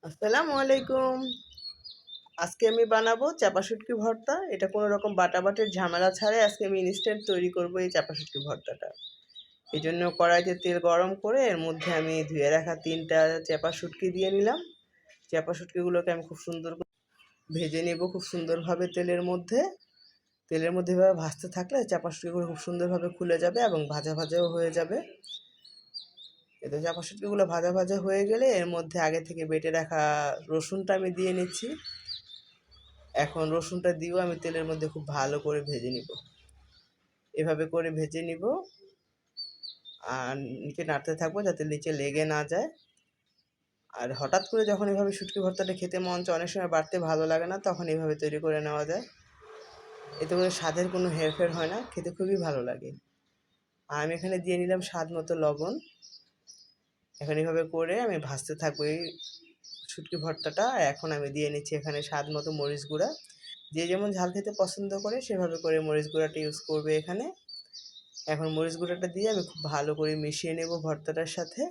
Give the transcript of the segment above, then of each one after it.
আসসালামু আলাইকুম। আজকে আমি বানাবো চাপা শুটকি ভর্তা। এটা কোনো রকম বাটাবাটির ঝামেলা ছাড়াই আজকে আমি ইনস্ট্যান্ট তৈরি করব এই চাপা শুটকি ভর্তাটা। এজন্য কড়াইতে তেল গরম করে এর মধ্যে আমি ধুয়ে রাখা ৩টা চাপা শুটকি দিয়ে নিলাম। চাপা শুটকিগুলোকে আমি খুব সুন্দর করে ভেজে নেব খুব সুন্দরভাবে তেলের মধ্যে। তেলের মধ্যে এভাবে ভাজতে থাকলে চাপা শুটকিগুলো খুব সুন্দরভাবে খুলে যাবে এবং ভাজা ভাজাও হয়ে যাবে। এতে চাপা শুটকিগুলো ভাজা ভাজা হয়ে গেলে এর মধ্যে আগে থেকে বেটে রাখা রসুনটা আমি দিয়ে নিচ্ছি। এখন রসুনটা দিয়েও আমি তেলের মধ্যে খুব ভালো করে ভেজে নিব। এভাবে করে ভেজে নিব আর নিচে নাড়তে থাকবো যাতে নিচে লেগে না যায়। আর হঠাৎ করে যখন এভাবে শুটকি ভর্তাটা খেতে মন চায়, অনেক সময় বাড়তে ভালো লাগে না, তখন এভাবে তৈরি করে নেওয়া যায়। এতে করে স্বাদের কোনো হেরফের হয় না, খেতে খুবই ভালো লাগে। আর আমি এখানে দিয়ে নিলাম স্বাদ মতো লবণ। এখন এভাবে করে আমি ভাজতে থাকবো এই শুটকি ভর্তাটা। এখন আমি দিয়ে নিচ্ছি এখানে স্বাদ মতো মরিচ গুঁড়া। যে যেমন ঝাল খেতে পছন্দ করে সেভাবে করে মরিচ গুঁড়াটা ইউজ করবে এখানে। এখন মরিচ গুঁড়াটা দিয়ে আমি খুব ভালো করে মিশিয়ে নেব ভর্তাটার সাথে।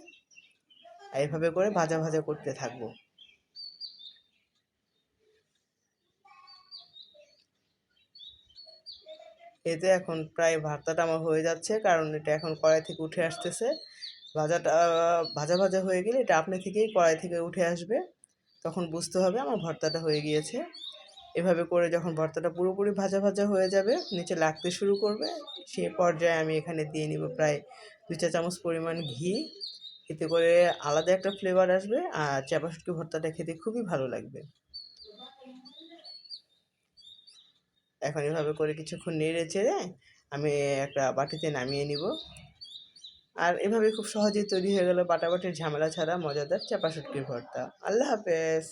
এইভাবে করে ভাজা ভাজা করতে থাকবো। এতে এখন প্রায় ভর্তাটা আমার হয়ে যাচ্ছে, কারণ এটা এখন কড়াই থেকে উঠে আসতেছে। ভাজাটা ভাজা ভাজা হয়ে গেলে এটা আপনি থেকেই কড়াই থেকে উঠে আসবে, তখন বুঝতে হবে আমার ভর্তাটা হয়ে গিয়েছে। এভাবে করে যখন ভর্তাটা পুরোপুরি ভাজা ভাজা হয়ে যাবে, নিচে লাগতে শুরু করবে, সেই পর্যায়ে আমি এখানে দিয়ে নিব প্রায় 2 চা চামচ পরিমাণ ঘি। এতে করে আলাদা একটা ফ্লেভার আসবে আর চাপা শুটকি ভর্তাটা খেতে খুবই ভালো লাগবে। এখন এভাবে করে কিছুক্ষণ নেড়ে চেড়ে আমি একটা বাটিতে নামিয়ে নিব। আর এভাবে খুব সহজেই তৈরি হয়ে গেল বাটাবাটির ঝামেলা ছাড়া মজাদার চাপা শুটকির ভর্তা। আল্লাহ হাফেজ।